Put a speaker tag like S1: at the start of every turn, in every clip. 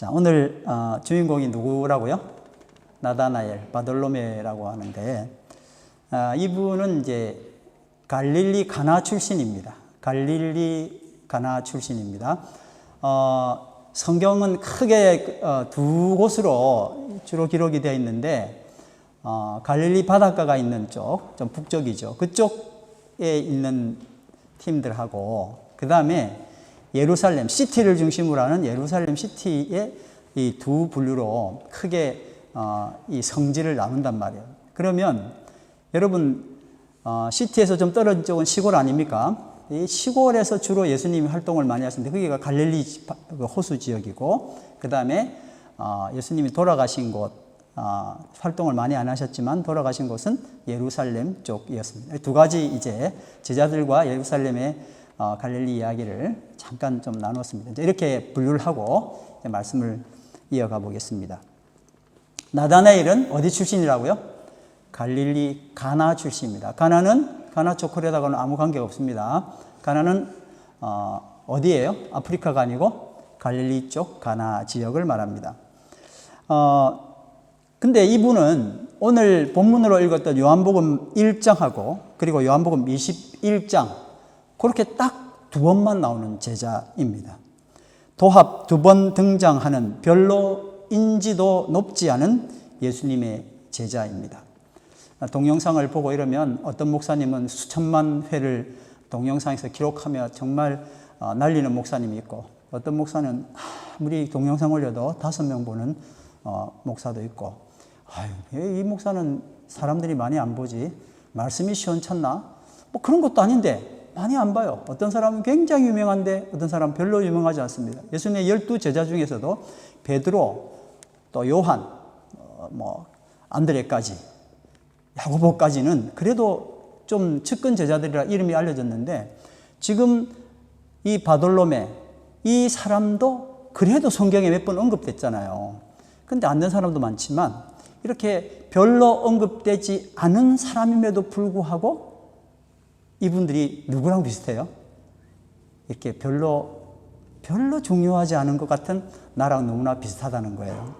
S1: 자, 오늘 주인공이 누구라고요? 나다나엘, 바돌로메라고 하는데 이분은 이제 갈릴리 가나 출신입니다. 갈릴리 가나 출신입니다. 성경은 크게 두 곳으로 주로 기록이 되어 있는데 갈릴리 바닷가가 있는 쪽, 좀 북쪽이죠. 그쪽에 있는 팀들하고 그 다음에 예루살렘 시티를 중심으로 하는 예루살렘 시티의 이 두 분류로 크게 이 성지를 나눈단 말이에요. 그러면 여러분 시티에서 좀 떨어진 쪽은 시골 아닙니까? 이 시골에서 주로 예수님이 활동을 많이 하셨는데 거기가 갈릴리 호수 지역이고 그 다음에 예수님이 돌아가신 곳 활동을 많이 안 하셨지만 돌아가신 곳은 예루살렘 쪽이었습니다. 두 가지 이제 제자들과 예루살렘의 갈릴리 이야기를 잠깐 좀 나눴습니다. 이렇게 분류를 하고 말씀을 이어가 보겠습니다. 나다나엘은 어디 출신이라고요? 갈릴리 가나 출신입니다. 가나 초콜릿하고는 아무 관계가 없습니다. 가나는 어디예요? 아프리카가 아니고 갈릴리 쪽 가나 지역을 말합니다. 근데 이분은 오늘 본문으로 읽었던 요한복음 1장하고 그리고 요한복음 21장 그렇게 딱 두 번만 나오는 제자입니다. 도합 두 번 등장하는 별로 인지도 높지 않은 예수님의 제자입니다. 동영상을 보고 이러면 어떤 목사님은 수천만 회를 동영상에서 기록하며 정말 날리는 목사님이 있고 어떤 목사는 아무리 동영상 올려도 5명 보는 목사도 있고 이 목사는 사람들이 많이 안 보지 말씀이 시원찮나? 뭐 그런 것도 아닌데 많이 안 봐요. 어떤 사람은 굉장히 유명한데 어떤 사람은 별로 유명하지 않습니다. 예수님의 12제자 중에서도 베드로 또 요한 안드레까지 야고보까지는 그래도 좀 측근 제자들이라 이름이 알려졌는데 지금 이 바돌로메 이 사람도 그래도 성경에 몇 번 언급됐잖아요. 근데 안 된 사람도 많지만 이렇게 별로 언급되지 않은 사람임에도 불구하고 이분들이 누구랑 비슷해요? 이렇게 별로 중요하지 않은 것 같은 나랑 너무나 비슷하다는 거예요.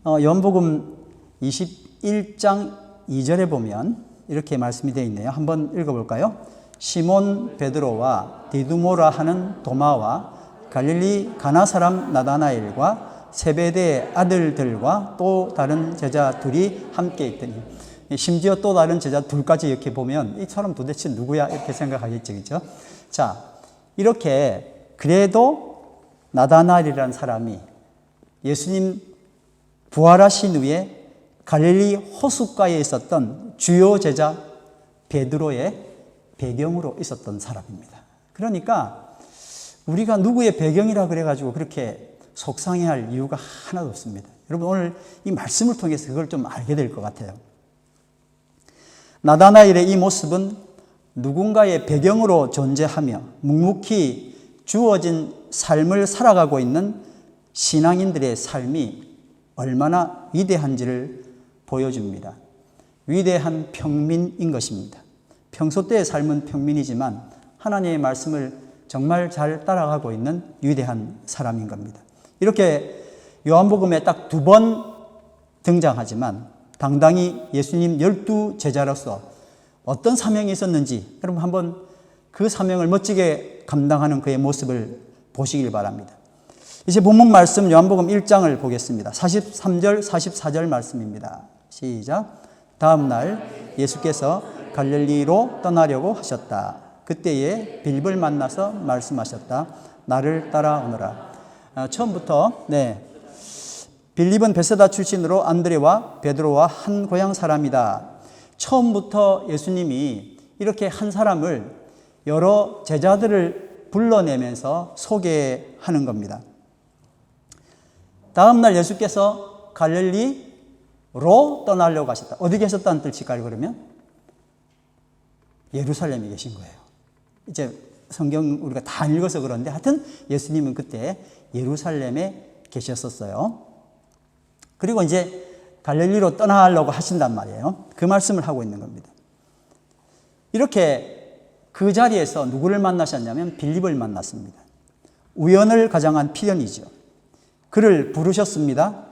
S1: 요한복음 21장 2절에 보면 이렇게 말씀이 되어 있네요. 한번 읽어볼까요? 시몬 베드로와 디두모라 하는 도마와 갈릴리 가나 사람 나다나엘과 세베대의 아들들과 또 다른 제자 둘이 함께 있더니 심지어 또 다른 제자 둘까지 이렇게 보면 이 사람 도대체 누구야? 이렇게 생각하겠죠. 그렇죠? 자, 이렇게 그래도 나다나엘이라는 사람이 예수님 부활하신 후에 갈릴리 호숫가에 있었던 주요 제자 베드로의 배경으로 있었던 사람입니다. 그러니까 우리가 누구의 배경이라 그래가지고 그렇게 속상해할 이유가 하나도 없습니다. 여러분 오늘 이 말씀을 통해서 그걸 좀 알게 될 것 같아요. 나다나엘의 이 모습은 누군가의 배경으로 존재하며 묵묵히 주어진 삶을 살아가고 있는 신앙인들의 삶이 얼마나 위대한지를 보여줍니다. 위대한 평민인 것입니다. 평소 때의 삶은 평민이지만 하나님의 말씀을 정말 잘 따라가고 있는 위대한 사람인 겁니다. 이렇게 요한복음에 딱 두 번 등장하지만 당당히 예수님 12제자로서 어떤 사명이 있었는지 여러분 한번 그 사명을 멋지게 감당하는 그의 모습을 보시길 바랍니다. 이제 본문 말씀 요한복음 1장을 보겠습니다. 43절 44절 말씀입니다. 시작. 다음 날 예수께서 갈릴리로 떠나려고 하셨다. 그때에 빌립을 만나서 말씀하셨다. 나를 따라오너라. 처음부터 빌립은 베세다 출신으로 안드레와 베드로와 한 고향 사람이다. 처음부터 예수님이 이렇게 한 사람을 여러 제자들을 불러내면서 소개하는 겁니다. 다음 날 예수께서 갈릴리로 떠나려고 하셨다. 어디 계셨다는 뜻일까요, 그러면? 예루살렘에 계신 거예요. 이제 성경 우리가 다 읽어서 그런데 하여튼 예수님은 그때 예루살렘에 계셨었어요. 그리고 이제 갈릴리로 떠나려고 하신단 말이에요. 그 말씀을 하고 있는 겁니다. 이렇게 그 자리에서 누구를 만나셨냐면 빌립을 만났습니다. 우연을 가장한 필연이죠. 그를 부르셨습니다.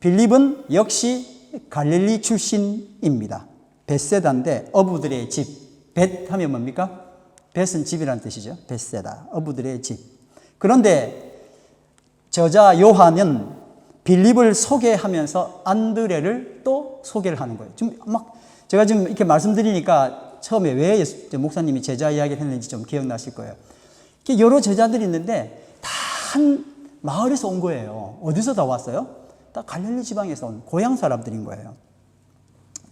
S1: 빌립은 역시 갈릴리 출신입니다. 벳세다인데 어부들의 집, 벳 하면 뭡니까? 벳은 집이라는 뜻이죠. 벳세다, 어부들의 집. 그런데 저자 요한은 빌립을 소개하면서 안드레를 또 소개를 하는 거예요. 제가 지금 이렇게 말씀드리니까 처음에 왜 목사님이 제자 이야기를 했는지 좀 기억나실 거예요. 여러 제자들이 있는데 다 한 마을에서 온 거예요. 어디서 다 왔어요? 다 갈릴리 지방에서 온 고향 사람들인 거예요.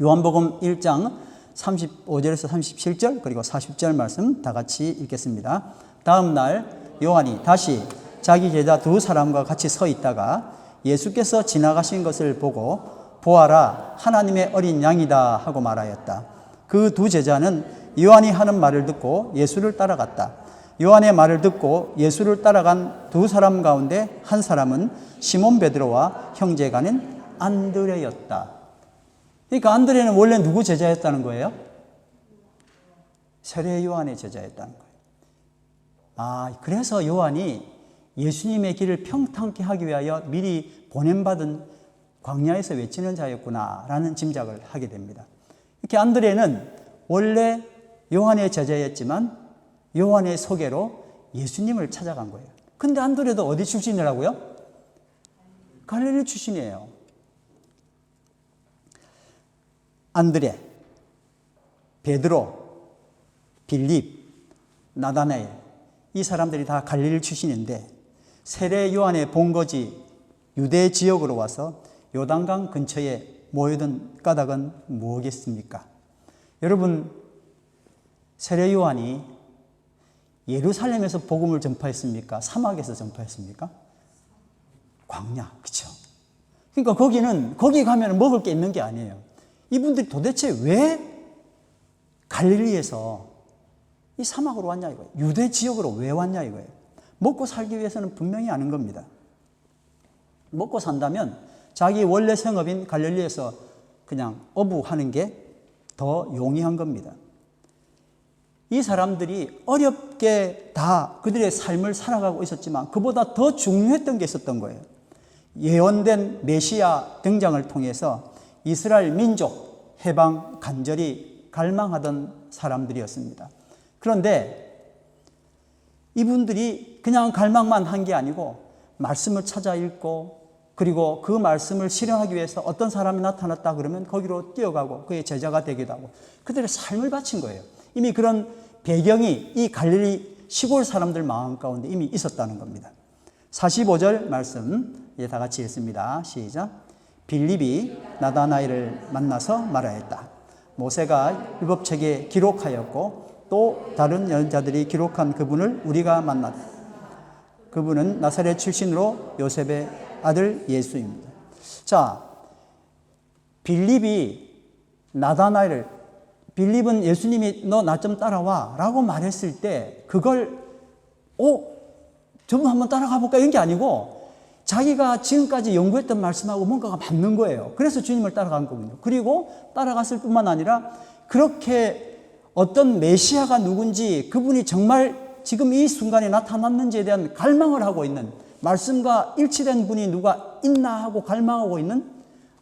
S1: 요한복음 1장 35절에서 37절 그리고 40절 말씀 다 같이 읽겠습니다. 다음 날 요한이 다시 자기 제자 두 사람과 같이 서 있다가 예수께서 지나가신 것을 보고 보아라, 하나님의 어린 양이다 하고 말하였다. 그 두 제자는 요한이 하는 말을 듣고 예수를 따라갔다. 요한의 말을 듣고 예수를 따라간 두 사람 가운데 한 사람은 시몬 베드로와 형제간인 안드레였다. 그러니까 안드레는 원래 누구 제자였다는 거예요? 세례 요한의 제자였다는 거예요. 그래서 요한이 예수님의 길을 평탄케 하기 위하여 미리 보냄받은 광야에서 외치는 자였구나라는 짐작을 하게 됩니다. 이렇게 안드레는 원래 요한의 제자였지만 요한의 소개로 예수님을 찾아간 거예요. 근데 안드레도 어디 출신이라고요? 갈릴리 출신이에요. 안드레, 베드로, 빌립, 나다나엘, 이 사람들이 다 갈릴리 출신인데 세례 요한의 본거지 유대 지역으로 와서 요단강 근처에 모여든 까닭은 무엇이겠습니까? 여러분, 세례 요한이 예루살렘에서 복음을 전파했습니까? 사막에서 전파했습니까? 광야, 그렇죠? 그러니까 거기 가면 먹을 게 있는 게 아니에요. 이분들이 도대체 왜 갈릴리에서 이 사막으로 왔냐 이거예요. 유대 지역으로 왜 왔냐 이거예요. 먹고 살기 위해서는 분명히 아는 겁니다. 먹고 산다면 자기 원래 생업인 갈릴리에서 그냥 어부하는 게 더 용이한 겁니다. 이 사람들이 어렵게 다 그들의 삶을 살아가고 있었지만 그보다 더 중요했던 게 있었던 거예요. 예언된 메시아 등장을 통해서 이스라엘 민족 해방 간절히 갈망하던 사람들이었습니다. 그런데 이분들이 그냥 갈망만 한 게 아니고 말씀을 찾아 읽고 그리고 그 말씀을 실현하기 위해서 어떤 사람이 나타났다 그러면 거기로 뛰어가고 그의 제자가 되기도 하고 그들의 삶을 바친 거예요. 이미 그런 배경이 이 갈릴리 시골 사람들 마음 가운데 이미 있었다는 겁니다. 45절 말씀 이제 다 같이 읽습니다. 시작. 빌립이 나다나엘을 만나서 말하였다. 모세가 율법책에 기록하였고 또 다른 예언자들이 기록한 그분을 우리가 만났다. 그분은 나사렛 출신으로 요셉의 아들 예수입니다. 자, 빌립이 나다나엘을 빌립은 예수님이 너 나 좀 따라와 라고 말했을 때 그걸 저분 한번 따라가 볼까 이런 게 아니고 자기가 지금까지 연구했던 말씀하고 뭔가가 맞는 거예요. 그래서 주님을 따라간 거군요. 그리고 따라갔을 뿐만 아니라 그렇게 어떤 메시아가 누군지 그분이 정말 지금 이 순간에 나타났는지에 대한 갈망을 하고 있는 말씀과 일치된 분이 누가 있나 하고 갈망하고 있는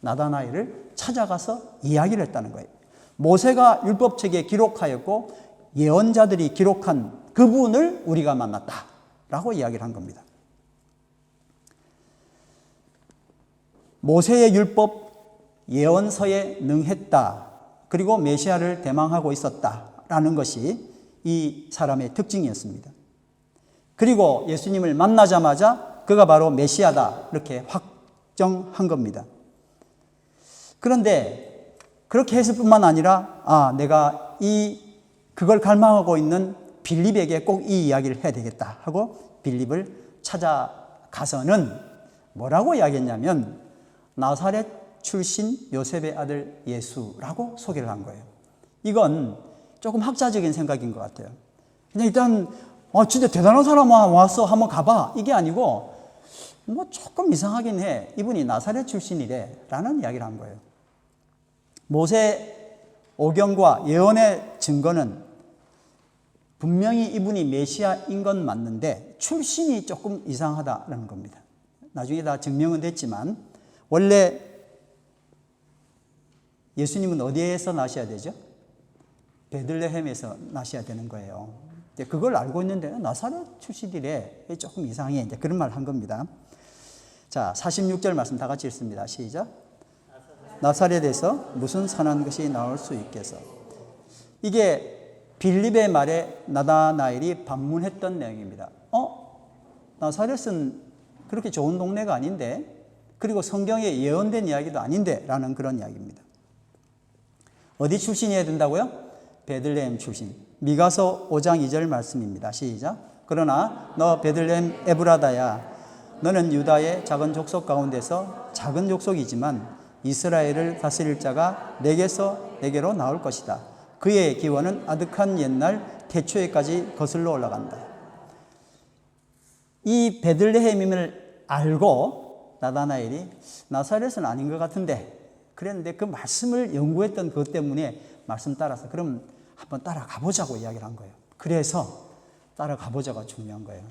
S1: 나다나엘을 찾아가서 이야기를 했다는 거예요. 모세가 율법책에 기록하였고 예언자들이 기록한 그분을 우리가 만났다라고 이야기를 한 겁니다. 모세의 율법 예언서에 능했다. 그리고 메시아를 대망하고 있었다라는 것이 이 사람의 특징이었습니다. 그리고 예수님을 만나자마자 그가 바로 메시아다 이렇게 확정한 겁니다. 그런데 그렇게 했을 뿐만 아니라 내가 그걸 갈망하고 있는 빌립에게 꼭 이 이야기를 해야 되겠다 하고 빌립을 찾아가서는 뭐라고 이야기했냐면 나사렛 출신 요셉의 아들 예수라고 소개를 한 거예요. 이건 조금 학자적인 생각인 것 같아요. 그냥 일단 진짜 대단한 사람 와서 한번 가봐 이게 아니고 조금 이상하긴 해. 이분이 나사렛 출신이래 라는 이야기를 한 거예요. 모세 오경과 예언의 증거는 분명히 이분이 메시아인 건 맞는데 출신이 조금 이상하다는 겁니다. 나중에 다 증명은 됐지만 원래 예수님은 어디에서 나셔야 되죠? 베들레헴에서 나셔야 되는 거예요. 그걸 알고 있는데 나사렛 출신이래. 조금 이상해. 이제 그런 말 한 겁니다. 자, 46절 말씀 다 같이 읽습니다. 시작. 나사렛에서 무슨 선한 것이 나올 수 있겠어? 이게 빌립의 말에 나다나엘이 반문했던 내용입니다. 나사렛은 그렇게 좋은 동네가 아닌데, 그리고 성경에 예언된 이야기도 아닌데 라는 그런 이야기입니다. 어디 출신이어야 된다고요? 베들레헴 출신. 미가서 5장 2절 말씀입니다. 시작. 그러나 너 베들레헴 에브라다야, 너는 유다의 작은 족속 가운데서 작은 족속이지만 이스라엘을 다스릴 자가 내게로 나올 것이다. 그의 기원은 아득한 옛날 태초에까지 거슬러 올라간다. 이 베들레헴임을 알고 나다나엘이 나사렛은 아닌 것 같은데 그랬는데 그 말씀을 연구했던 그것 때문에 말씀 따라서 그럼 한번 따라가 보자고 이야기를 한 거예요. 그래서 따라가 보자가 중요한 거예요.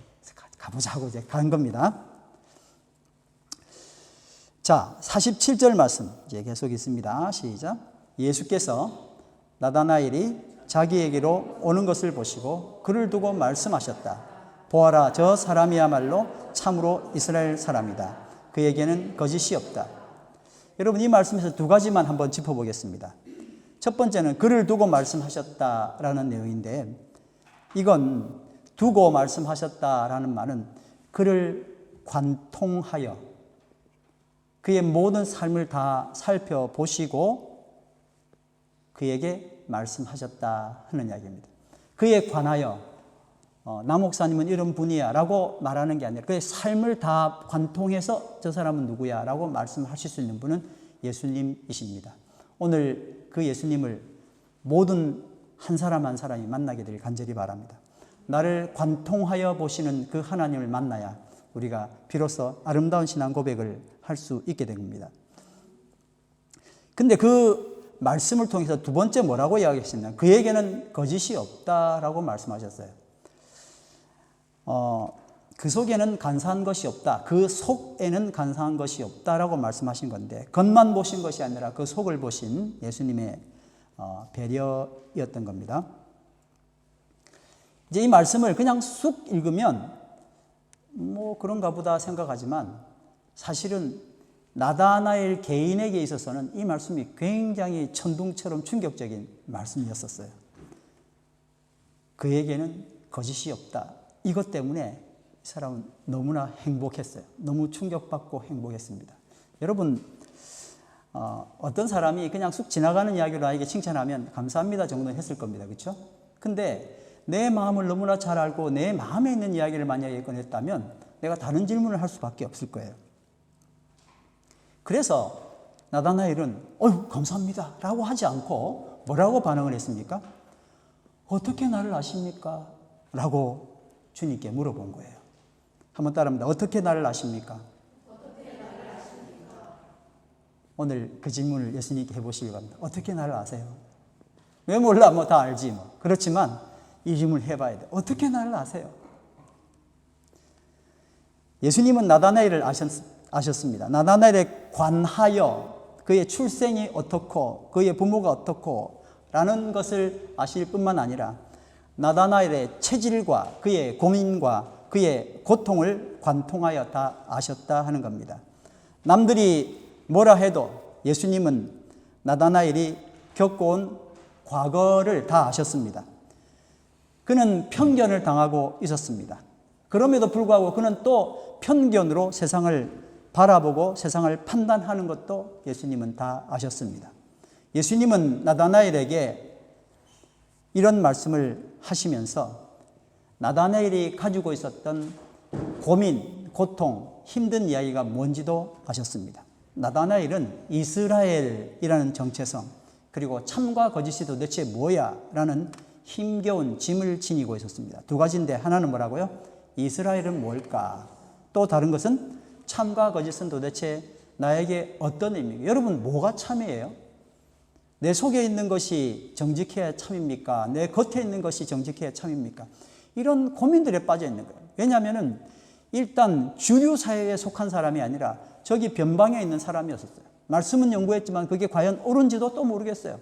S1: 가보자고 이제 간 겁니다. 자, 47절 말씀 이제 계속 있습니다. 시작. 예수께서 나다나엘이 자기에게로 오는 것을 보시고 그를 두고 말씀하셨다. 보아라, 저 사람이야말로 참으로 이스라엘 사람이다. 그에게는 거짓이 없다. 여러분, 이 말씀에서 두 가지만 한번 짚어보겠습니다. 첫 번째는 그를 두고 말씀하셨다라는 내용인데, 이건 두고 말씀하셨다라는 말은 그를 관통하여 그의 모든 삶을 다 살펴보시고 그에게 말씀하셨다 하는 이야기입니다. 그에 관하여 나 목사님은 이런 분이야 라고 말하는 게 아니라 그의 삶을 다 관통해서 저 사람은 누구야 라고 말씀하실 수 있는 분은 예수님이십니다. 오늘 그 예수님을 모든 한 사람 한 사람이 만나게 되길 간절히 바랍니다. 나를 관통하여 보시는 그 하나님을 만나야 우리가 비로소 아름다운 신앙 고백을 할 수 있게 된 겁니다. 근데 그 말씀을 통해서 두 번째 뭐라고 이야기하셨냐? 그에게는 거짓이 없다라고 말씀하셨어요. 그 속에는 간사한 것이 없다. 그 속에는 간사한 것이 없다라고 말씀하신 건데, 겉만 보신 것이 아니라 그 속을 보신 예수님의 배려였던 겁니다. 이제 이 말씀을 그냥 쑥 읽으면 뭐 그런가 보다 생각하지만 사실은 나다나엘 개인에게 있어서는 이 말씀이 굉장히 천둥처럼 충격적인 말씀이었었어요. 그에게는 거짓이 없다. 이것 때문에 이 사람은 너무나 행복했어요. 너무 충격받고 행복했습니다. 여러분, 어떤 사람이 그냥 쑥 지나가는 이야기로 나에게 칭찬하면 감사합니다 정도는 했을 겁니다. 그렇죠? 근데 내 마음을 너무나 잘 알고 내 마음에 있는 이야기를 만약에 꺼냈다면 내가 다른 질문을 할 수밖에 없을 거예요. 그래서 나다나엘은 감사합니다 라고 하지 않고 뭐라고 반응을 했습니까? 어떻게 나를 아십니까? 라고 주님께 물어본 거예요. 한번 따라합니다. 어떻게 나를 아십니까? 오늘 그 질문을 예수님께 해보시기 바랍니다. 어떻게 나를 아세요? 왜 몰라? 뭐 다 알지 뭐. 그렇지만 이 질문을 해봐야 돼. 어떻게 나를 아세요? 예수님은 나다나엘을 아셨습니다. 나다나엘에 관하여 그의 출생이 어떻고 그의 부모가 어떻고 라는 것을 아실 뿐만 아니라 나다나엘의 체질과 그의 고민과 그의 고통을 관통하여 다 아셨다 하는 겁니다. 남들이 뭐라 해도 예수님은 나다나엘이 겪어온 과거를 다 아셨습니다. 그는 편견을 당하고 있었습니다. 그럼에도 불구하고 그는 또 편견으로 세상을 바라보고 세상을 판단하는 것도 예수님은 다 아셨습니다. 예수님은 나다나엘에게 이런 말씀을 하시면서 나다나엘이 가지고 있었던 고민, 고통, 힘든 이야기가 뭔지도 아셨습니다. 나다나엘은 이스라엘이라는 정체성, 그리고 참과 거짓이 도대체 뭐야? 라는 힘겨운 짐을 지니고 있었습니다. 두 가지인데 하나는 뭐라고요? 이스라엘은 뭘까? 또 다른 것은 참과 거짓은 도대체 나에게 어떤 의미입니까? 여러분, 뭐가 참이에요? 내 속에 있는 것이 정직해야 참입니까? 내 겉에 있는 것이 정직해야 참입니까? 이런 고민들에 빠져 있는 거예요. 왜냐하면 일단 주류 사회에 속한 사람이 아니라 저기 변방에 있는 사람이었어요. 말씀은 연구했지만 그게 과연 옳은지도 또 모르겠어요.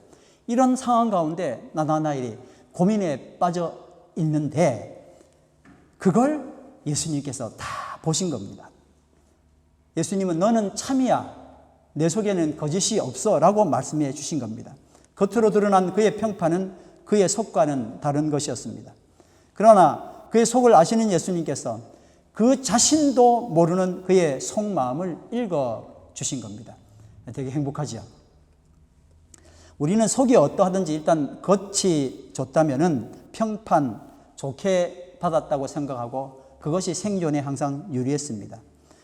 S1: 이런 상황 가운데 나다나엘이 고민에 빠져 있는데 그걸 예수님께서 다 보신 겁니다. 예수님은 너는 참이야, 내 속에는 거짓이 없어 라고 말씀해 주신 겁니다. 겉으로 드러난 그의 평판은 그의 속과는 다른 것이었습니다. 그러나 그의 속을 아시는 예수님께서 그 자신도 모르는 그의 속마음을 읽어주신 겁니다. 되게 행복하죠. 우리는 속이 어떠하든지 일단 겉이 좋다면은 평판 좋게 받았다고 생각하고 그것이 생존에 항상 유리했습니다.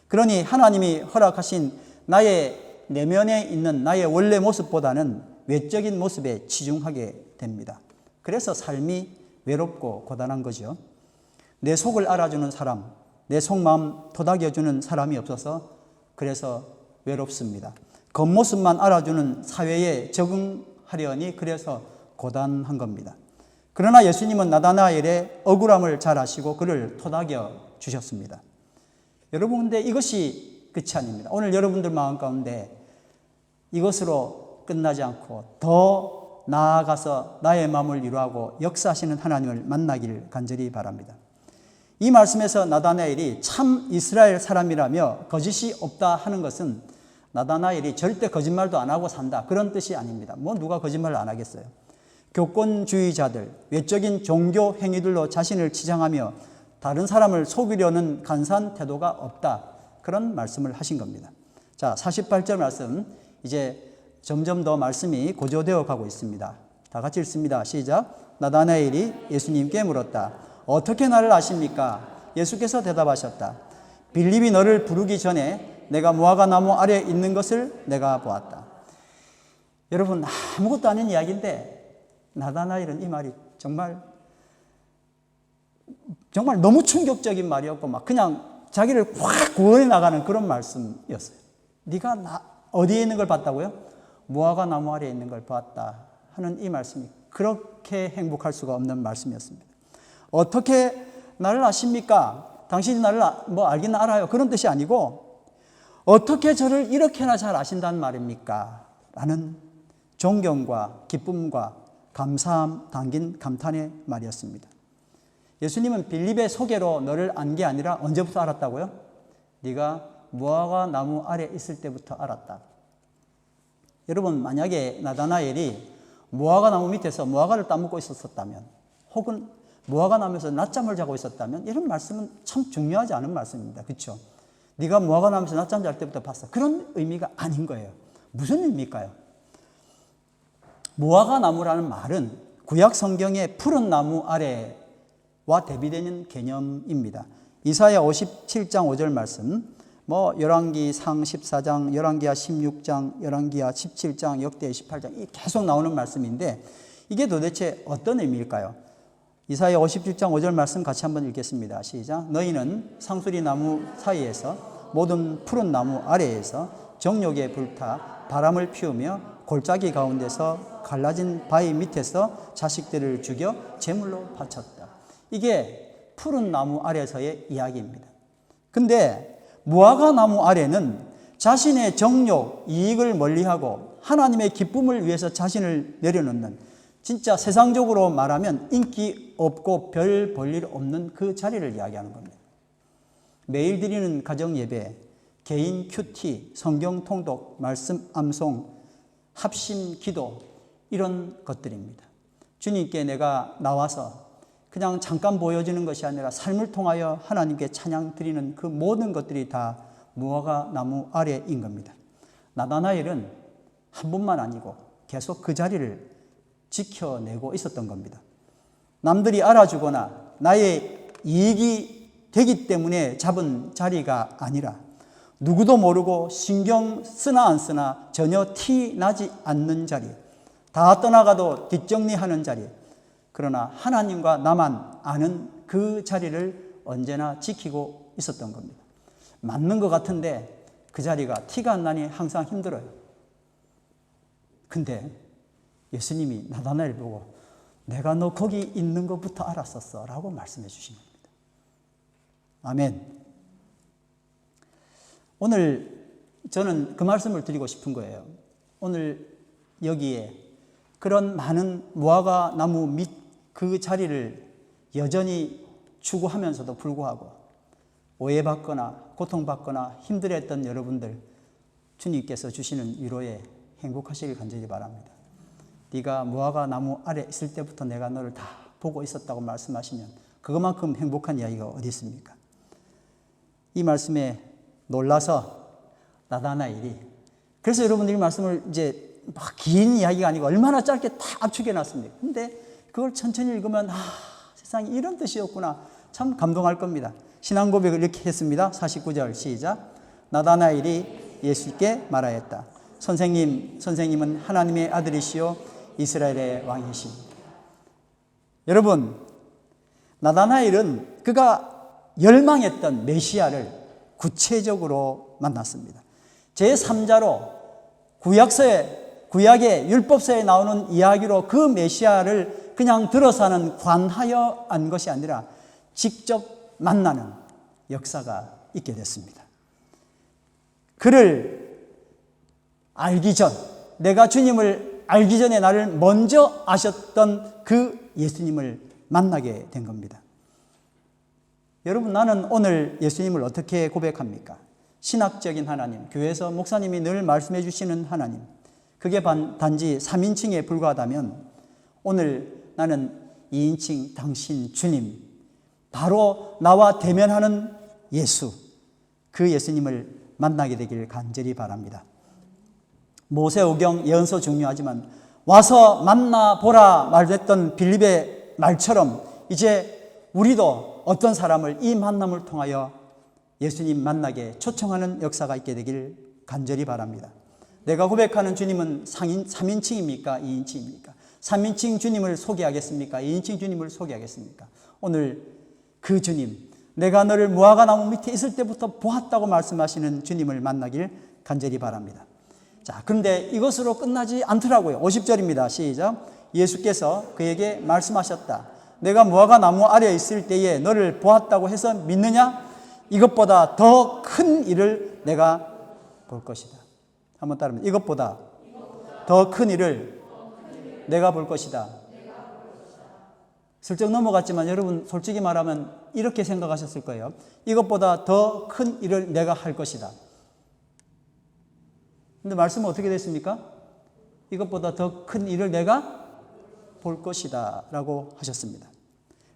S1: 그러니 하나님이 허락하신 나의 내면에 있는 나의 원래 모습보다는 외적인 모습에 치중하게 됩니다. 그래서 삶이 외롭고 고단한 거죠. 내 속을 알아주는 사람, 내 속마음 토닥여주는 사람이 없어서 그래서 외롭습니다. 겉모습만 알아주는 사회에 적응하려니 그래서 고단한 겁니다. 그러나 예수님은 나다나엘의 억울함을 잘 아시고 그를 토닥여 주셨습니다. 여러분, 근데 이것이 끝이 아닙니다. 오늘 여러분들 마음 가운데 이것으로 끝나지 않고 더 나아가서 나의 마음을 위로하고 역사하시는 하나님을 만나길 간절히 바랍니다. 이 말씀에서 나다나엘이 참 이스라엘 사람이라며 거짓이 없다 하는 것은 나다나엘이 절대 거짓말도 안 하고 산다 그런 뜻이 아닙니다. 뭐 누가 거짓말을 안 하겠어요. 교권주의자들, 외적인 종교 행위들로 자신을 치장하며 다른 사람을 속이려는 간사한 태도가 없다 그런 말씀을 하신 겁니다. 자, 48절 말씀 이제 점점 더 말씀이 고조되어 가고 있습니다. 다 같이 읽습니다. 시작. 나다나엘이 예수님께 물었다. 어떻게 나를 아십니까? 예수께서 대답하셨다. 빌립이 너를 부르기 전에 내가 무화과 나무 아래에 있는 것을 내가 보았다. 여러분, 아무것도 아닌 이야기인데 나다나엘은 이 말이 정말 너무 충격적인 말이었고 막 그냥 자기를 확 구원해 나가는 그런 말씀이었어요. 네가 어디에 있는 걸 봤다고요? 무화과 나무 아래에 있는 걸 봤다 하는 이 말씀이 그렇게 행복할 수가 없는 말씀이었습니다. 어떻게 나를 아십니까? 당신이 나를 알긴 알아요. 그런 뜻이 아니고 어떻게 저를 이렇게나 잘 아신다는 말입니까? 라는 존경과 기쁨과 감사함 담긴 감탄의 말이었습니다. 예수님은 빌립의 소개로 너를 안 게 아니라 언제부터 알았다고요? 네가 무화과 나무 아래 있을 때부터 알았다. 여러분, 만약에 나다나엘이 무화과 나무 밑에서 무화과를 따먹고 있었다면 혹은 무화과 나무에서 낮잠을 자고 있었다면 이런 말씀은 참 중요하지 않은 말씀입니다. 그렇죠? 네가 무화과 나무에서 낮잠 잘 때부터 봤어. 그런 의미가 아닌 거예요. 무슨 의미일까요? 무화과 나무라는 말은 구약 성경의 푸른 나무 아래와 대비되는 개념입니다. 이사야 57장 5절 말씀, 열왕기상 14장, 열왕기하 16장, 열왕기하 17장, 역대 18장 이 계속 나오는 말씀인데 이게 도대체 어떤 의미일까요? 이사야 57장 5절 말씀 같이 한번 읽겠습니다. 시작. 너희는 상수리 나무 사이에서 모든 푸른 나무 아래에서 정욕에 불타 바람을 피우며 골짜기 가운데서 갈라진 바위 밑에서 자식들을 죽여 제물로 바쳤다. 이게 푸른 나무 아래서의 이야기입니다. 근데 무화과 나무 아래는 자신의 정욕, 이익을 멀리하고 하나님의 기쁨을 위해서 자신을 내려놓는 진짜 세상적으로 말하면 인기 없고 별 볼일 없는 그 자리를 이야기하는 겁니다. 매일 드리는 가정 예배, 개인 큐티, 성경 통독, 말씀 암송, 합심 기도 이런 것들입니다. 주님께 내가 나와서 그냥 잠깐 보여지는 것이 아니라 삶을 통하여 하나님께 찬양 드리는 그 모든 것들이 다 무화과 나무 아래인 겁니다. 나다나엘은 한 번만 아니고 계속 그 자리를 지켜내고 있었던 겁니다. 남들이 알아주거나 나의 이익이 되기 때문에 잡은 자리가 아니라 누구도 모르고 신경 쓰나 안 쓰나 전혀 티 나지 않는 자리, 다 떠나가도 뒷정리하는 자리, 그러나 하나님과 나만 아는 그 자리를 언제나 지키고 있었던 겁니다. 맞는 것 같은데 그 자리가 티가 안 나니 항상 힘들어요. 근데 예수님이 나다나엘 보고 내가 너 거기 있는 것부터 알았었어 라고 말씀해 주신 겁니다. 아멘. 오늘 저는 그 말씀을 드리고 싶은 거예요. 오늘 여기에 그런 많은 무화과 나무 밑 그 자리를 여전히 추구하면서도 불구하고 오해받거나 고통받거나 힘들어했던 여러분들, 주님께서 주시는 위로에 행복하시길 간절히 바랍니다. 네가 무화과 나무 아래 있을 때부터 내가 너를 다 보고 있었다고 말씀하시면 그것만큼 행복한 이야기가 어디 있습니까? 이 말씀에 놀라서 나다나엘이, 그래서 여러분들이 말씀을 이제 막 긴 이야기가 아니고 얼마나 짧게 딱 압축해 놨습니다. 근데 그걸 천천히 읽으면 세상에 이런 뜻이었구나, 참 감동할 겁니다. 신앙 고백을 이렇게 했습니다. 49절 시작. 나다나엘이 예수께 말하였다. 선생님은 하나님의 아들이시요 이스라엘의 왕이십니다. 여러분, 나다나엘은 그가 열망했던 메시아를 구체적으로 만났습니다. 제3자로 구약의 율법서에 나오는 이야기로 그 메시아를 그냥 들어서 하는 관하여 한 것이 아니라 직접 만나는 역사가 있게 됐습니다. 그를 알기 전, 내가 주님을 알기 전에 나를 먼저 아셨던 그 예수님을 만나게 된 겁니다. 여러분, 나는 오늘 예수님을 어떻게 고백합니까? 신학적인 하나님, 교회에서 목사님이 늘 말씀해 주시는 하나님, 그게 단지 3인칭에 불과하다면 오늘 나는 2인칭 당신 주님, 바로 나와 대면하는 예수, 그 예수님을 만나게 되기를 간절히 바랍니다. 모세오경 예언서 중요하지만 와서 만나보라 말했던 빌립의 말처럼 이제 우리도 어떤 사람을 이 만남을 통하여 예수님 만나게 초청하는 역사가 있게 되기를 간절히 바랍니다. 내가 고백하는 주님은 3인칭입니까? 2인칭입니까? 3인칭 주님을 소개하겠습니까? 2인칭 주님을 소개하겠습니까? 오늘 그 주님, 내가 너를 무화과 나무 밑에 있을 때부터 보았다고 말씀하시는 주님을 만나길 간절히 바랍니다. 자, 그런데 이것으로 끝나지 않더라고요. 50절입니다. 시작. 예수께서 그에게 말씀하셨다. 내가 무화과 나무 아래에 있을 때에 너를 보았다고 해서 믿느냐? 이것보다 더 큰 일을 내가 볼 것이다. 한번 따라합니다. 이것보다 더 큰 일을 내가 볼 것이다. 슬쩍 넘어갔지만 여러분 솔직히 말하면 이렇게 생각하셨을 거예요. 이것보다 더 큰 일을 내가 할 것이다. 근데 말씀은 어떻게 됐습니까? 이것보다 더 큰 일을 내가 볼 것이다 라고 하셨습니다.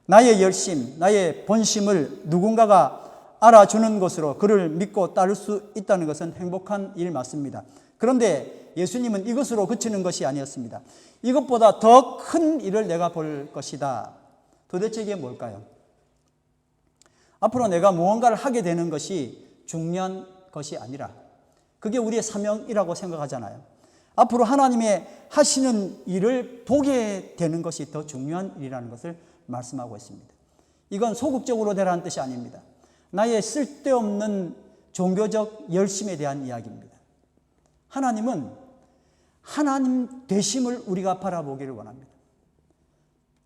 S1: 나의 열심, 나의 본심을 누군가가 알아주는 것으로 그를 믿고 따를 수 있다는 것은 행복한 일 맞습니다. 그런데 예수님은 이것으로 그치는 것이 아니었습니다. 이것보다 더 큰 일을 내가 볼 것이다. 도대체 이게 뭘까요? 앞으로 내가 무언가를 하게 되는 것이 중요한 것이 아니라 그게 우리의 사명이라고 생각하잖아요. 앞으로 하나님의 하시는 일을 보게 되는 것이 더 중요한 일이라는 것을 말씀하고 있습니다. 이건 소극적으로 되라는 뜻이 아닙니다. 나의 쓸데없는 종교적 열심에 대한 이야기입니다. 하나님은 하나님 되심을 우리가 바라보기를 원합니다.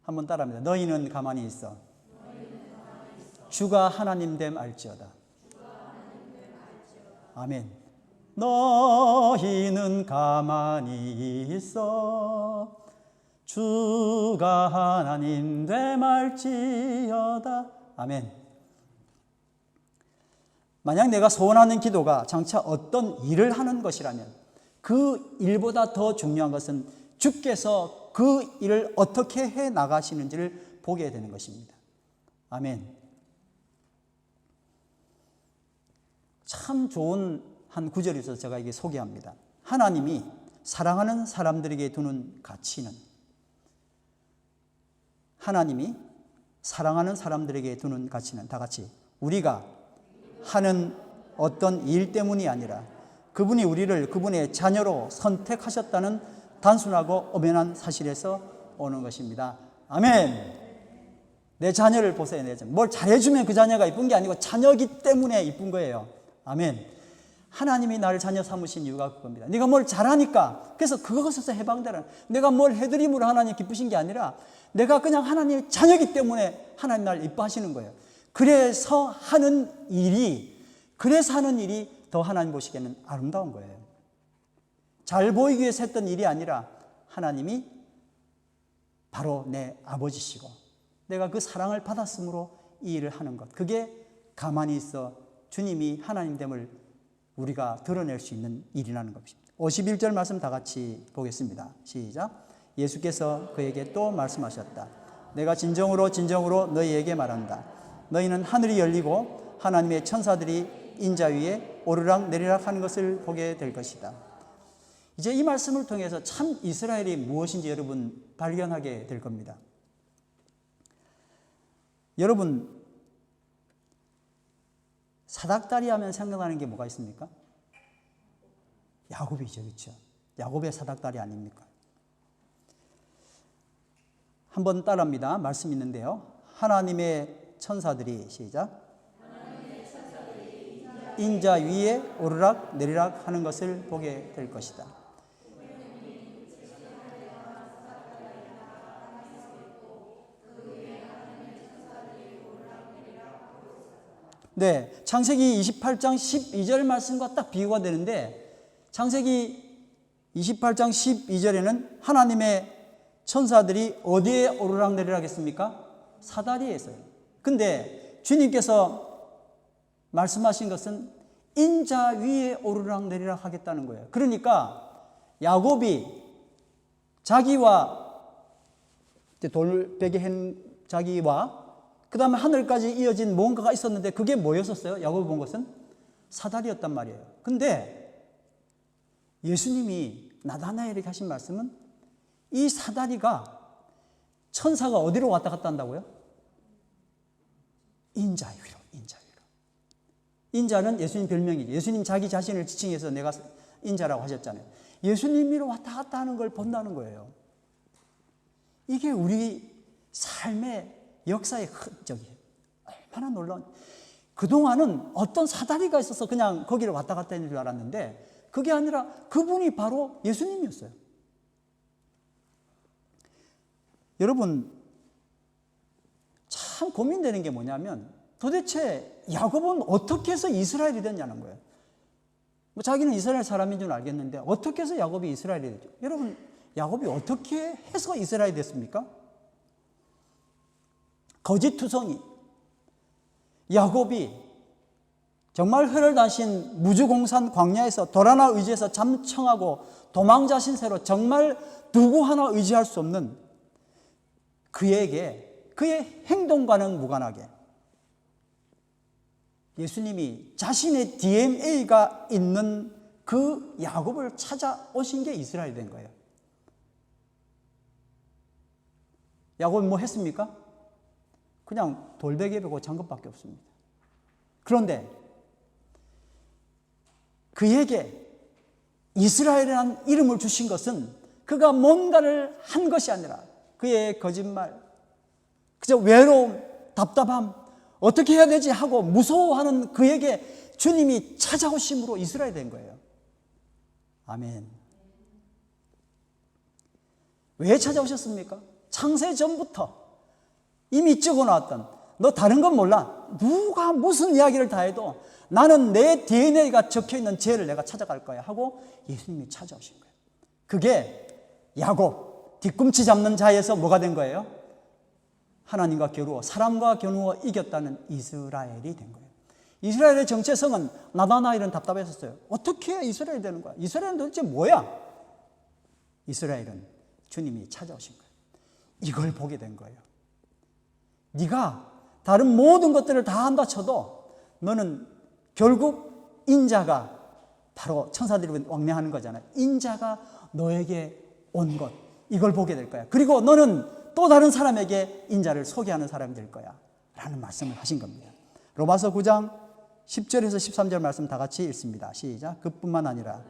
S1: 한번 따라합니다. 너희는 가만히 있어. 주가 하나님 됨 알지어다. 아멘. 너희는 가만히 있어. 주가 하나님 됨 알지어다. 아멘. 만약 내가 소원하는 기도가 장차 어떤 일을 하는 것이라면 그 일보다 더 중요한 것은 주께서 그 일을 어떻게 해 나가시는지를 보게 되는 것입니다. 아멘. 참 좋은 한 구절이 있어서 제가 이게 소개합니다. 하나님이 사랑하는 사람들에게 두는 가치는, 하나님이 사랑하는 사람들에게 두는 가치는 다 같이 우리가 하는 어떤 일 때문이 아니라 그분이 우리를 그분의 자녀로 선택하셨다는 단순하고 엄연한 사실에서 오는 것입니다. 아멘. 내 자녀를 보세요. 내 자녀. 뭘 잘해주면 그 자녀가 이쁜 게 아니고 자녀이기 때문에 이쁜 거예요. 아멘. 하나님이 나를 자녀 삼으신 이유가 그겁니다. 네가 뭘 잘하니까, 그래서 그것에서 해방되라. 내가 뭘 해드림으로 하나님 기쁘신 게 아니라 내가 그냥 하나님의 자녀이기 때문에 하나님 나를 이뻐하시는 거예요. 그래서 하는 일이 더 하나님 보시기에는 아름다운 거예요. 잘 보이기 위해서 했던 일이 아니라 하나님이 바로 내 아버지시고 내가 그 사랑을 받았으므로 이 일을 하는 것, 그게 가만히 있어 주님이 하나님됨을 우리가 드러낼 수 있는 일이라는 것입니다. 51절 말씀 다 같이 보겠습니다. 시작. 예수께서 그에게 또 말씀하셨다. 내가 진정으로 진정으로 너희에게 말한다. 너희는 하늘이 열리고 하나님의 천사들이 인자 위에 오르락 내리락 하는 것을 보게 될 것이다. 이제 이 말씀을 통해서 참 이스라엘이 무엇인지 여러분 발견하게 될 겁니다. 여러분, 사닥다리 하면 생각나는 게 뭐가 있습니까? 야곱이죠, 그렇죠? 야곱의 사닥다리 아닙니까? 한번 따라합니다. 말씀 있는데요. 하나님의 천사들이 시작. 인자 위에 오르락 내리락 하는 것을 보게 될 것이다. 네, 창세기 28장 12절 말씀과 딱 비교가 되는데 창세기 28장 12절에는 하나님의 천사들이 어디에 오르락내리락 했습니까? 사다리에 있어요. 근데 주님께서 말씀하신 것은 인자 위에 오르락내리락 하겠다는 거예요. 그러니까 야곱이 자기와 돌베개 한 자기와 그 다음에 하늘까지 이어진 뭔가가 있었는데 그게 뭐였었어요? 야곱이 본 것은 사다리였단 말이에요. 근데 예수님이 나다나엘에게 하신 말씀은 이 사다리가 천사가 어디로 왔다 갔다 한다고요? 인자 위로, 인자 위로. 인자는 예수님 별명이죠. 예수님 자기 자신을 지칭해서 내가 인자라고 하셨잖아요. 예수님 위로 왔다 갔다 하는 걸 본다는 거예요. 이게 우리 삶의 역사의 흔적이에요. 얼마나 놀라운. 그동안은 어떤 사다리가 있어서 그냥 거기를 왔다 갔다 했는 줄 알았는데 그게 아니라 그분이 바로 예수님이었어요. 여러분, 참 고민되는 게 뭐냐면 도대체 야곱은 어떻게 해서 이스라엘이 됐냐는 거예요. 뭐 자기는 이스라엘 사람인 줄 알겠는데 어떻게 해서 야곱이 이스라엘이 됐죠? 여러분, 야곱이 어떻게 해서 이스라엘이 됐습니까? 거짓투성이. 야곱이 정말 혀를 다신 무주공산 광야에서 돌 하나 의지해서 잠청하고 도망자 신세로 정말 누구 하나 의지할 수 없는 그에게 그의 행동과는 무관하게 예수님이 자신의 DNA가 있는 그 야곱을 찾아오신 게 이스라엘이 된 거예요. 야곱이 뭐 했습니까? 그냥 돌베개 베고 잔 것밖에 없습니다. 그런데 그에게 이스라엘이라는 이름을 주신 것은 그가 뭔가를 한 것이 아니라 그의 거짓말, 그저 외로움, 답답함, 어떻게 해야 되지 하고 무서워하는 그에게 주님이 찾아오심으로 이스라엘이 된 거예요. 아멘. 왜 찾아오셨습니까? 창세 전부터 이미 적어놨던, 너 다른 건 몰라. 누가 무슨 이야기를 다 해도 나는 내 DNA가 적혀있는 죄를 내가 찾아갈 거야 하고 예수님이 찾아오신 거예요. 그게 야곱, 뒤꿈치 잡는 자에서 뭐가 된 거예요? 하나님과 겨루어, 사람과 겨누어 이겼다는 이스라엘이 된 거예요. 이스라엘의 정체성은 나다나엘은 답답했었어요. 어떻게 이스라엘이 되는 거야? 이스라엘은 도대체 뭐야? 이스라엘은 주님이 찾아오신 거예요. 이걸 보게 된 거예요. 네가 다른 모든 것들을 다 한다 쳐도 너는 결국 인자가 바로 천사들이 왕래하는 거잖아요. 인자가 너에게 온 것, 이걸 보게 될 거야. 그리고 너는 또 다른 사람에게 인자를 소개하는 사람이 될 거야 라는 말씀을 하신 겁니다. 로마서 9장 10절에서 13절 말씀 다 같이 읽습니다. 시작. 그뿐만 아니라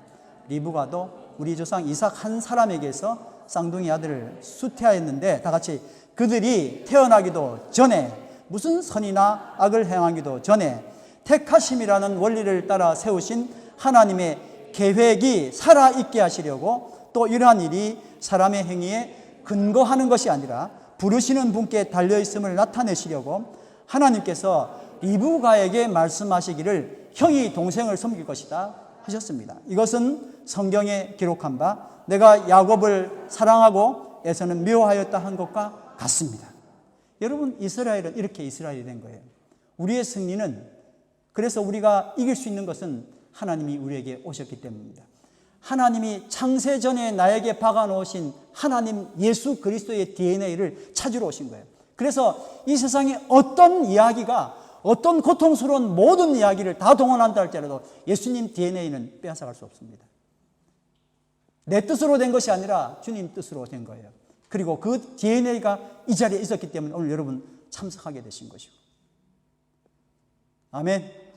S1: 리브가도 우리 조상 이삭 한 사람에게서 쌍둥이 아들을 수태하였는데, 다 같이, 그들이 태어나기도 전에, 무슨 선이나 악을 행하기도 전에 택하심이라는 원리를 따라 세우신 하나님의 계획이 살아있게 하시려고, 또 이러한 일이 사람의 행위에 근거하는 것이 아니라 부르시는 분께 달려있음을 나타내시려고 하나님께서 리브가에게 말씀하시기를 형이 동생을 섬길 것이다 하셨습니다. 이것은 성경에 기록한 바 내가 야곱을 사랑하고 에서는 미워하였다 한 것과 같습니다. 여러분, 이스라엘은 이렇게 이스라엘이 된 거예요. 우리의 승리는, 그래서 우리가 이길 수 있는 것은 하나님이 우리에게 오셨기 때문입니다. 하나님이 창세전에 나에게 박아놓으신 하나님 예수 그리스도의 DNA를 찾으러 오신 거예요. 그래서 이 세상에 어떤 이야기가, 어떤 고통스러운 모든 이야기를 다 동원한다 할지라도 예수님 DNA는 빼앗아갈 수 없습니다. 내 뜻으로 된 것이 아니라 주님 뜻으로 된 거예요. 그리고 그 DNA가 이 자리에 있었기 때문에 오늘 여러분 참석하게 되신 것이고. 아멘.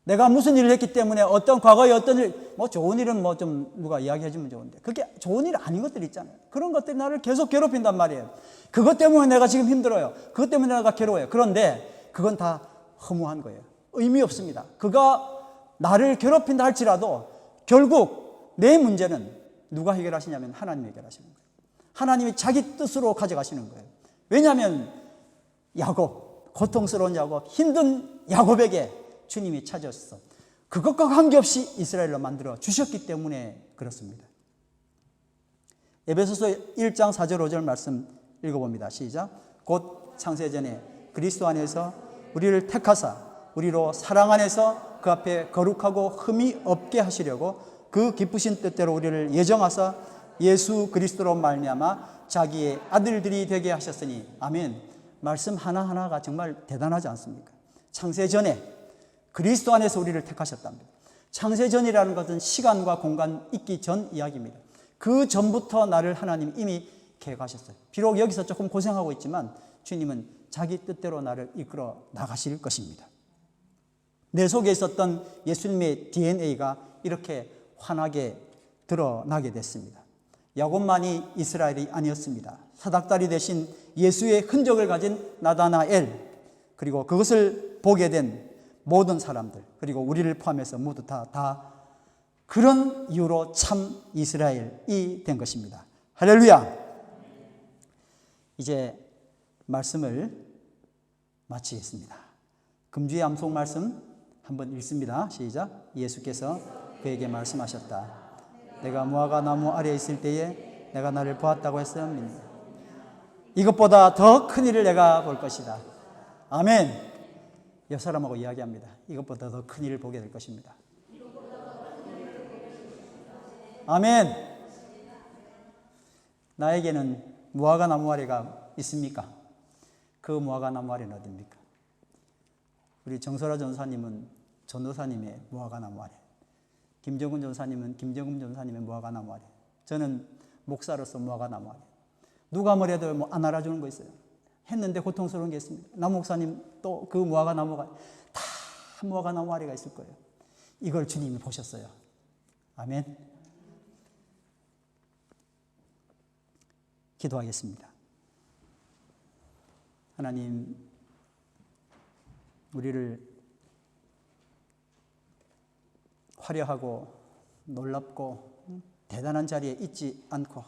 S1: 내가 무슨 일을 했기 때문에 어떤 과거에 어떤 일, 좋은 일은 좀 누가 이야기해 주면 좋은데 그게 좋은 일 아닌 것들 있잖아요. 그런 것들이 나를 계속 괴롭힌단 말이에요. 그것 때문에 내가 지금 힘들어요. 그것 때문에 내가 괴로워요. 그런데 그건 다 허무한 거예요. 의미 없습니다. 그가 나를 괴롭힌다 할지라도 결국 내 문제는 누가 해결하시냐면 하나님이 해결하시는 거예요. 하나님이 자기 뜻으로 가져가시는 거예요. 왜냐하면 야곱, 고통스러운 야곱, 힘든 야곱에게 주님이 찾아서 그것과 관계없이 이스라엘로 만들어 주셨기 때문에 그렇습니다. 에베소서 1장 4절 5절 말씀 읽어봅니다. 시작. 곧 창세전에 그리스도 안에서 우리를 택하사 우리로 사랑 안에서 그 앞에 거룩하고 흠이 없게 하시려고 그 기쁘신 뜻대로 우리를 예정하사 예수 그리스도로 말미암아 자기의 아들들이 되게 하셨으니. 아멘. 말씀 하나하나가 정말 대단하지 않습니까? 창세전에 그리스도 안에서 우리를 택하셨답니다. 창세전이라는 것은 시간과 공간 있기 전 이야기입니다. 그 전부터 나를 하나님 이미 계획하셨어요. 비록 여기서 조금 고생하고 있지만 주님은 자기 뜻대로 나를 이끌어 나가실 것입니다. 내 속에 있었던 예수님의 DNA가 이렇게 환하게 드러나게 됐습니다. 야곱만이 이스라엘이 아니었습니다. 사닥다리 대신 예수의 흔적을 가진 나다나엘, 그리고 그것을 보게 된 모든 사람들, 그리고 우리를 포함해서 모두 다 그런 이유로 참 이스라엘이 된 것입니다. 할렐루야. 이제 말씀을 마치겠습니다. 금주의 암송 말씀 한번 읽습니다. 시작. 예수께서 그에게 말씀하셨다. 내가 무화과 나무 아래에 있을 때에 내가 나를 보았다고 했으니 이것보다 더 큰 일을 내가 볼 것이다. 아멘. 옆 사람하고 이야기합니다. 이것보다 더 큰 일을 보게 될 것입니다. 아멘. 나에게는 무화과 나무 아래가 있습니까? 그 무화과 나무 아래는 어디입니까? 우리 정설아 전사님은 전도사님의 무화과 나무 아래, 김정은 전사님은 김정은 전사님의 무화과 나무 아래, 저는 목사로서 무화과 나무 아래. 누가 뭐래도 안 알아주는 거 있어요. 했는데 고통스러운 게 있습니다. 남 목사님 또 그 무화과 나무가 다 무화과 나무 아래가 있을 거예요. 이걸 주님이 보셨어요. 아멘. 기도하겠습니다. 하나님, 우리를 화려하고 놀랍고 대단한 자리에 있지 않고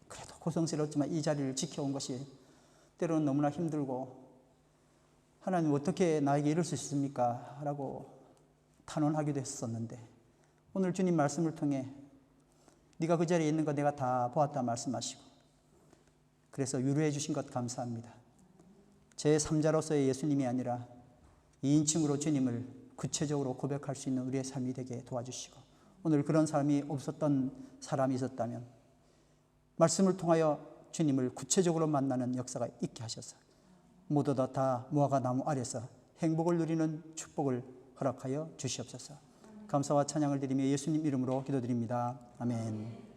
S1: 그래도 고성스럽지만 이 자리를 지켜온 것이 때로는 너무나 힘들고, 하나님 어떻게 나에게 이럴 수 있습니까? 라고 탄원하기도 했었는데, 오늘 주님 말씀을 통해 네가 그 자리에 있는 거 내가 다 보았다 말씀하시고, 그래서 위로해 주신 것 감사합니다. 제 3자로서의 예수님이 아니라 2인칭으로 주님을 구체적으로 고백할 수 있는 우리의 삶이 되게 도와주시고, 오늘 그런 삶이 없었던 사람이 있었다면 말씀을 통하여 주님을 구체적으로 만나는 역사가 있게 하셔서 모두 다 무화과 나무 아래서 행복을 누리는 축복을 허락하여 주시옵소서. 감사와 찬양을 드리며 예수님 이름으로 기도드립니다. 아멘.